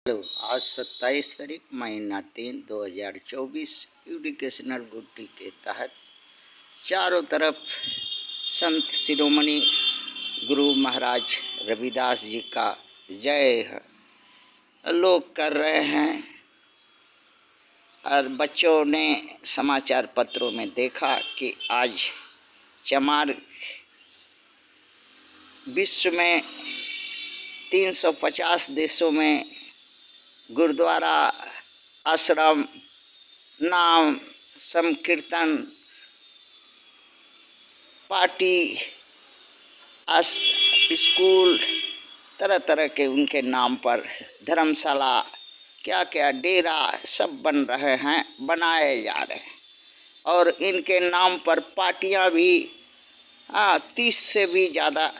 Hello, आज 27 तारीख महीना 3 2024 एजुकेशनल गुड्डी के तहत चारों तरफ संत शिरोमणि गुरु महाराज रविदास जी का जय है लोग कर रहे हैं। और बच्चों ने समाचार पत्रों में देखा कि आज चमार विश्व में 350 देशों में गुरुद्वारा, आश्रम, नाम संकीर्तन, पार्टी, स्कूल, तरह तरह के उनके नाम पर धर्मशाला, क्या क्या डेरा सब बन रहे हैं, बनाए जा रहे हैं। और इनके नाम पर पार्टियां भी 30 से भी ज़्यादा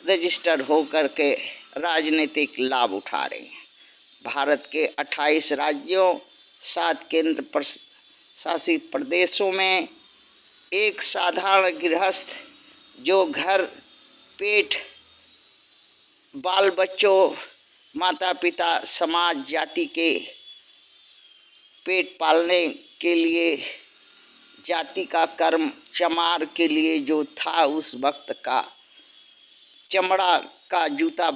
रजिस्टर हो करके राजनीतिक लाभ उठा रही हैं। भारत के 28 राज्यों, 7 केंद्र शासित प्रदेशों में एक साधारण गृहस्थ जो घर, पेट, बाल बच्चों, माता पिता, समाज, जाति के पेट पालने के लिए, जाति का कर्म चमार के लिए जो था, उस वक्त का चमड़ा का जूता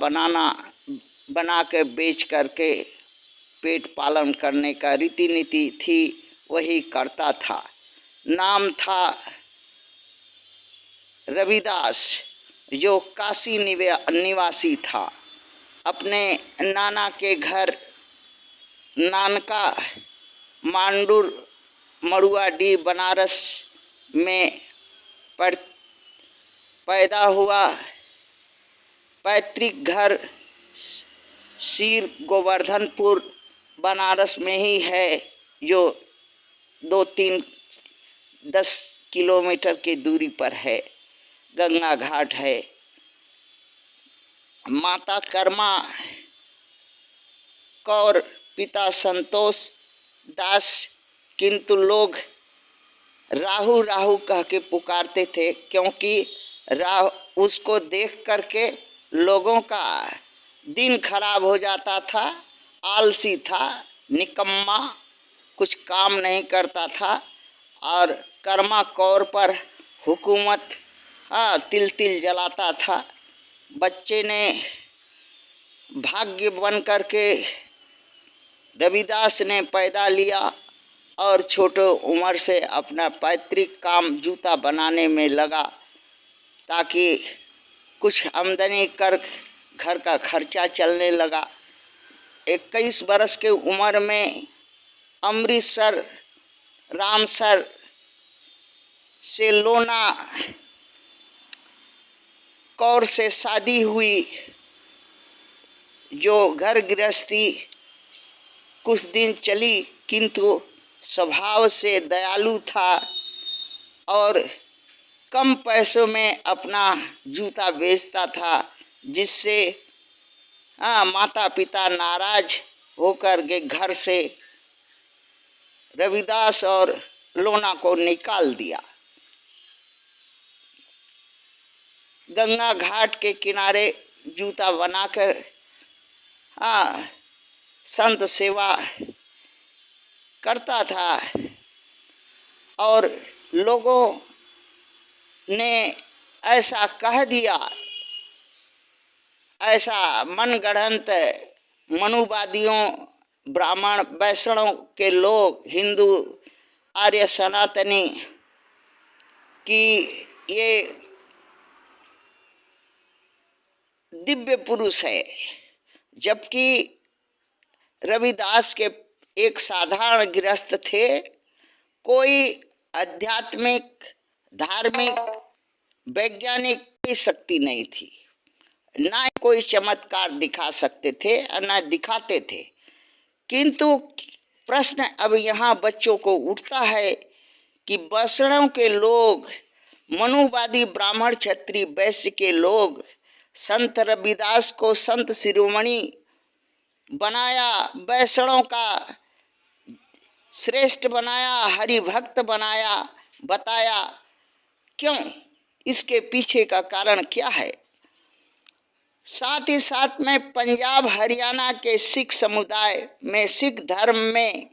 बना के बेच करके पेट पालन करने का रीति नीति थी, वही करता था। नाम था रविदास, जो काशी निवासी था। अपने नाना के घर नानका मांडुर मड़ुआडी बनारस में पैदा हुआ। पैतृक घर सीर गोवर्धनपुर बनारस में ही है, जो 2-3-10 किलोमीटर की दूरी पर है। गंगा घाट है। माता कर्मा कौर, पिता संतोष दास, किंतु लोग राहु राहु कह के पुकारते थे, क्योंकि उसको देख करके लोगों का दिन खराब हो जाता था। आलसी था, निकम्मा, कुछ काम नहीं करता था। और कर्मा कौर पर हुकूमत तिल तिल जलाता था। बच्चे ने भाग्य बन करके रविदास ने पैदा लिया और छोटे उम्र से अपना पैतृक काम जूता बनाने में लगा, ताकि कुछ आमदनी कर घर का खर्चा चलने लगा। 21 बरस के उम्र में अमृतसर, रामसर से लोना कौर से शादी हुई, जो घर गृहस्थी कुछ दिन चली, किंतु स्वभाव से दयालु था और कम पैसों में अपना जूता बेचता था, जिससे माता पिता नाराज होकर के घर से रविदास और लोना को निकाल दिया। गंगा घाट के किनारे जूता बनाकर संत सेवा करता था। और लोगों ने ऐसा कह दिया, ऐसा मनगढ़ंत मनुवादियों, ब्राह्मण, वैष्णव के लोग, हिंदू, आर्य सनातनी, कि ये दिव्य पुरुष है, जबकि रविदास के एक साधारण गृहस्थ थे। कोई आध्यात्मिक, धार्मिक, वैज्ञानिक कोई शक्ति नहीं थी, ना कोई चमत्कार दिखा सकते थे और ना दिखाते थे। किंतु प्रश्न अब यहाँ बच्चों को उठता है कि वैष्णव के लोग, मनुवादी, ब्राह्मण, क्षत्रिय, वैश्य के लोग संत रविदास को संत शिरोमणि बनाया, वैष्णव का श्रेष्ठ बनाया, हरिभक्त बनाया, बताया। क्यों? इसके पीछे का कारण क्या है? साथ ही साथ में पंजाब हरियाणा के सिख समुदाय में सिख धर्म में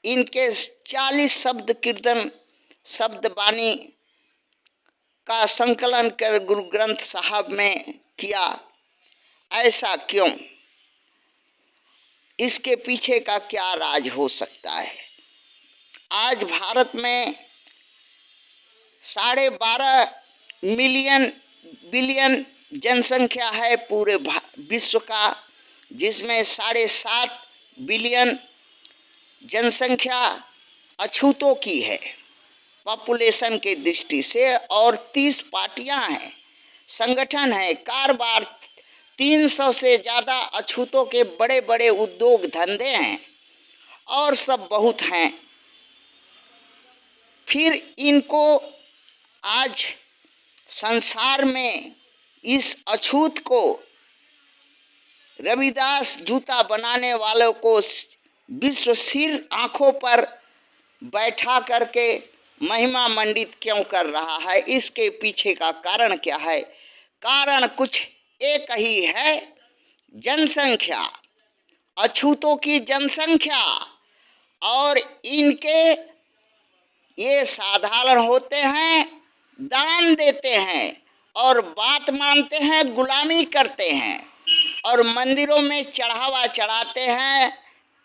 इनके 40 शब्द कीर्तन शब्द बानी का संकलन कर गुरु ग्रंथ साहब में किया। ऐसा क्यों? इसके पीछे का क्या राज हो सकता है? आज भारत में 12.5 मिलियन बिलियन जनसंख्या है पूरे विश्व का, जिसमें 7.5 बिलियन जनसंख्या अछूतों की है पॉपुलेशन के दृष्टि से, और 30 पार्टियां हैं, संगठन है, कारोबार, 300 से ज़्यादा अछूतों के बड़े बड़े उद्योग धंधे हैं और सब बहुत हैं। फिर इनको आज संसार में इस अछूत को रविदास जूता बनाने वालों को विश्व सिर आंखों पर बैठा करके महिमा मंडित क्यों कर रहा है? इसके पीछे का कारण क्या है? कारण कुछ एक ही है, जनसंख्या, अछूतों की जनसंख्या। और इनके ये साधारण होते हैं, दान देते हैं और बात मानते हैं, गुलामी करते हैं और मंदिरों में चढ़ावा चढ़ाते हैं,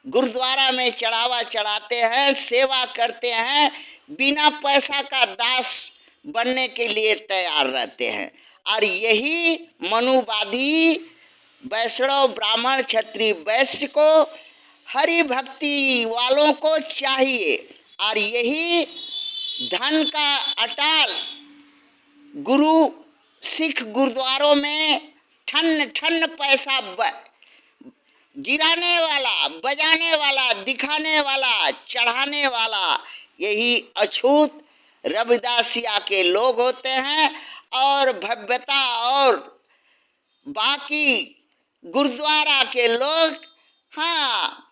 गुरुद्वारा में चढ़ावा चढ़ाते हैं, सेवा करते हैं, बिना पैसा का दास बनने के लिए तैयार रहते हैं। और यही मनुवादी वैष्णव ब्राह्मण क्षत्रिय वैश्य को, हरि भक्ति वालों को चाहिए। और यही धन का अटाल गुरु सिख गुरुद्वारों में ठन ठन पैसा गिराने वाला, बजाने वाला, दिखाने वाला, चढ़ाने वाला यही अछूत रविदासिया के लोग होते हैं। और भव्यता और बाकी गुरुद्वारा के लोग हाँ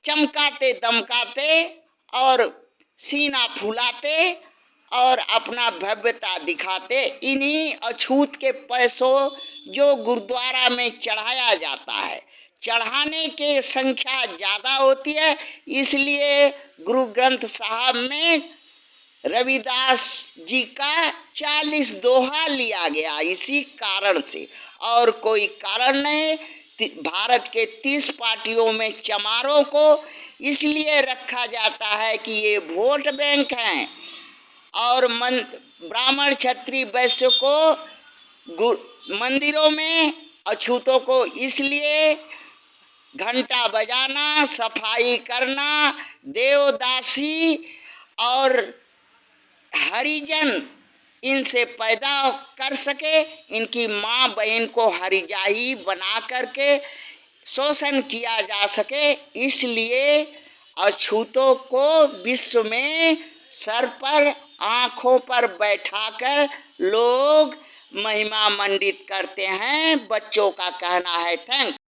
चमकाते दमकाते और सीना फुलाते और अपना भव्यता दिखाते इन्हीं अछूत के पैसों जो गुरुद्वारा में चढ़ाया जाता है। चढ़ाने के संख्या ज़्यादा होती है, इसलिए गुरु ग्रंथ साहब में रविदास जी का 40 दोहा लिया गया, इसी कारण से, और कोई कारण नहीं। भारत के 30 पार्टियों में चमारों को इसलिए रखा जाता है कि ये वोट बैंक हैं, और ब्राह्मण क्षत्रिय वैश्य को मंदिरों में, अछूतों को इसलिए घंटा बजाना, सफाई करना, देवदासी और हरिजन इनसे पैदा कर सके, इनकी माँ बहन को हरिजाई बना करके शोषण किया जा सके, इसलिए अछूतों को विश्व में सर पर आँखों पर बैठाकर लोग महिमा मंडित करते हैं। बच्चों का कहना है। थैंक्स।